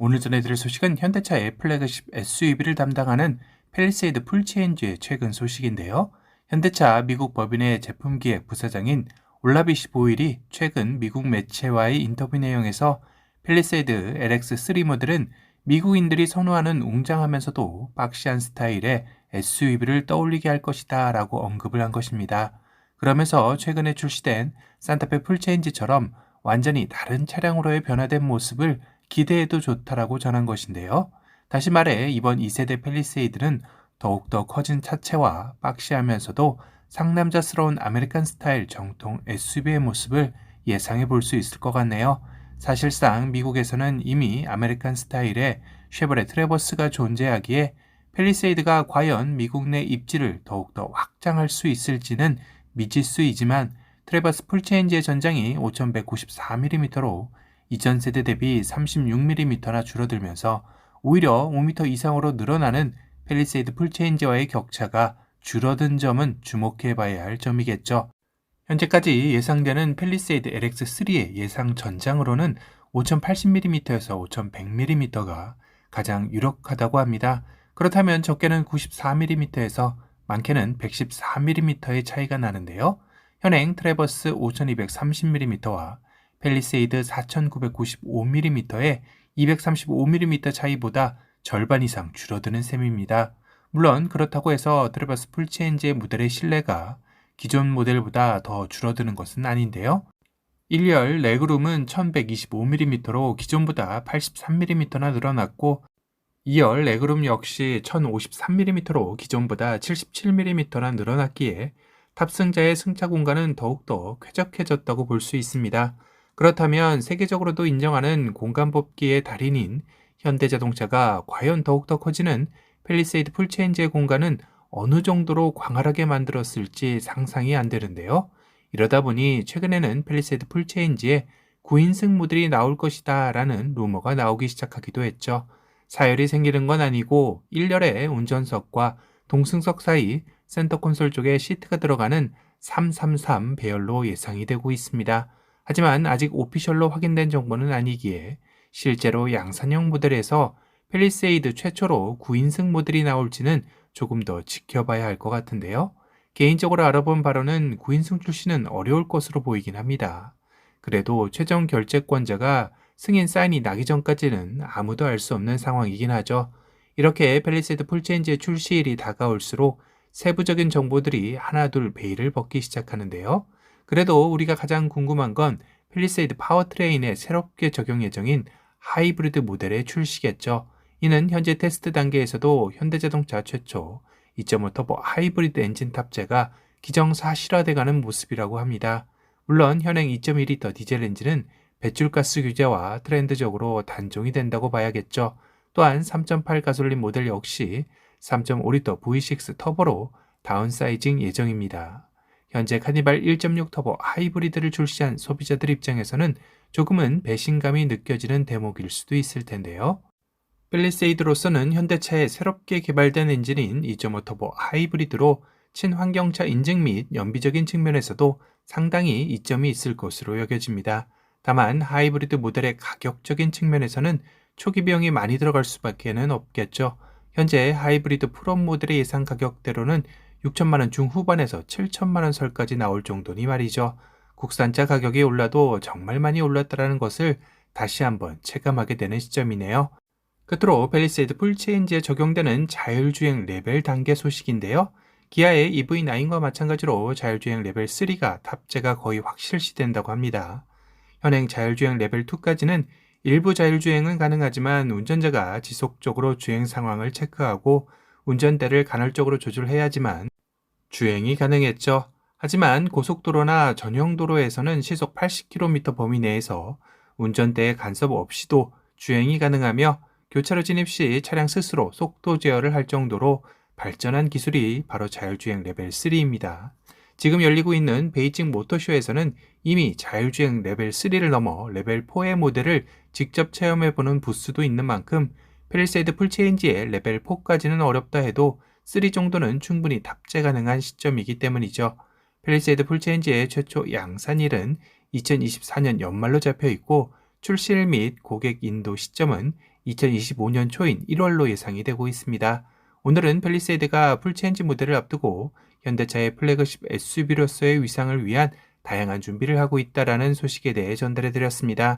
오늘 전해드릴 소식은 현대차의 플래그십 SUV를 담당하는 팰리세이드 풀체인지의 최근 소식인데요. 현대차 미국 법인의 제품기획 부사장인 올라비시 보일이 최근 미국 매체와의 인터뷰 내용에서 팰리세이드 LX3 모델은 미국인들이 선호하는 웅장하면서도 박시한 스타일의 SUV를 떠올리게 할 것이다 라고 언급을 한 것입니다. 그러면서 최근에 출시된 산타페 풀체인지처럼 완전히 다른 차량으로의 변화된 모습을 기대해도 좋다라고 전한 것인데요. 다시 말해 이번 2세대 팰리세이드는 더욱더 커진 차체와 박시하면서도 상남자스러운 아메리칸 스타일 정통 SUV의 모습을 예상해 볼 수 있을 것 같네요. 사실상 미국에서는 이미 아메리칸 스타일의 쉐보레 트래버스가 존재하기에 팰리세이드가 과연 미국 내 입지를 더욱더 확장할 수 있을지는 미지수이지만 트래버스 풀체인지의 전장이 5194mm로 이전 세대 대비 36mm나 줄어들면서 오히려 5m 이상으로 늘어나는 팰리세이드 풀체인지와의 격차가 줄어든 점은 주목해 봐야 할 점이겠죠. 현재까지 예상되는 팰리세이드 LX3의 예상 전장으로는 5080mm에서 5100mm가 가장 유력하다고 합니다. 그렇다면 적게는 94mm에서 많게는 114mm의 차이가 나는데요. 현행 트래버스 5230mm와 팰리세이드 4995mm의 235mm 차이보다 절반 이상 줄어드는 셈입니다. 물론 그렇다고 해서 트래버스 풀체인지의 모델의 신뢰가 기존 모델보다 더 줄어드는 것은 아닌데요. 1열 레그룸은 1125mm로 기존보다 83mm나 늘어났고 2열 레그룸 역시 1053mm로 기존보다 77mm나 늘어났기에 탑승자의 승차 공간은 더욱더 쾌적해졌다고 볼 수 있습니다. 그렇다면 세계적으로도 인정하는 공간 뽑기의 달인인 현대자동차가 과연 더욱더 커지는 팰리세이드 풀체인지의 공간은 어느 정도로 광활하게 만들었을지 상상이 안 되는데요. 이러다 보니 최근에는 팰리세이드 풀체인지에 9인승 모델이 나올 것이다 라는 루머가 나오기 시작하기도 했죠. 사열이 생기는 건 아니고 1열에 운전석과 동승석 사이 센터 콘솔 쪽에 시트가 들어가는 333 배열로 예상이 되고 있습니다. 하지만 아직 오피셜로 확인된 정보는 아니기에 실제로 양산형 모델에서 팰리세이드 최초로 9인승 모델이 나올지는 조금 더 지켜봐야 할 것 같은데요. 개인적으로 알아본 바로는 9인승 출시는 어려울 것으로 보이긴 합니다. 그래도 최종 결재권자가 승인 사인이 나기 전까지는 아무도 알 수 없는 상황이긴 하죠. 이렇게 팰리세이드 풀체인지의 출시일이 다가올수록 세부적인 정보들이 하나둘 베일을 벗기 시작하는데요. 그래도 우리가 가장 궁금한 건 팰리세이드 파워트레인에 새롭게 적용 예정인 하이브리드 모델의 출시겠죠. 이는 현재 테스트 단계에서도 현대자동차 최초 2.5 터보 하이브리드 엔진 탑재가 기정사실화돼가는 모습이라고 합니다. 물론 현행 2.2리터 디젤 엔진은 배출가스 규제와 트렌드적으로 단종이 된다고 봐야겠죠. 또한 3.8 가솔린 모델 역시 3.5리터 V6 터보로 다운사이징 예정입니다. 현재 카니발 1.6 터보 하이브리드를 출시한 소비자들 입장에서는 조금은 배신감이 느껴지는 대목일 수도 있을 텐데요. 팰리세이드로서는 현대차의 새롭게 개발된 엔진인 2.5 터보 하이브리드로 친환경차 인증 및 연비적인 측면에서도 상당히 이점이 있을 것으로 여겨집니다. 다만 하이브리드 모델의 가격적인 측면에서는 초기 비용이 많이 들어갈 수밖에 없겠죠. 현재 하이브리드 프로 모델의 예상 가격대로는 6천만 원 중후반에서 7천만 원 설까지 나올 정도니 말이죠. 국산차 가격이 올라도 정말 많이 올랐다는 것을 다시 한번 체감하게 되는 시점이네요. 끝으로 팰리세이드 풀체인지에 적용되는 자율주행 레벨 단계 소식인데요. 기아의 EV9과 마찬가지로 자율주행 레벨 3가 탑재가 거의 확실시된다고 합니다. 현행 자율주행 레벨 2까지는 일부 자율주행은 가능하지만 운전자가 지속적으로 주행 상황을 체크하고 운전대를 간헐적으로 조절해야지만 주행이 가능했죠. 하지만 고속도로나 전용도로에서는 시속 80km 범위 내에서 운전대의 간섭 없이도 주행이 가능하며 교차로 진입 시 차량 스스로 속도 제어를 할 정도로 발전한 기술이 바로 자율주행 레벨 3입니다. 지금 열리고 있는 베이징 모터쇼에서는 이미 자율주행 레벨 3를 넘어 레벨 4의 모델을 직접 체험해보는 부스도 있는 만큼 팰리세이드 풀체인지의 레벨 4까지는 어렵다 해도 3 정도는 충분히 탑재 가능한 시점이기 때문이죠. 팰리세이드 풀체인지의 최초 양산일은 2024년 연말로 잡혀있고 출시일 및 고객 인도 시점은 2025년 초인 1월로 예상이 되고 있습니다. 오늘은 팰리세이드가 풀체인지 모델을 앞두고 현대차의 플래그십 SUV로서의 위상을 위한 다양한 준비를 하고 있다라는 소식에 대해 전달해 드렸습니다.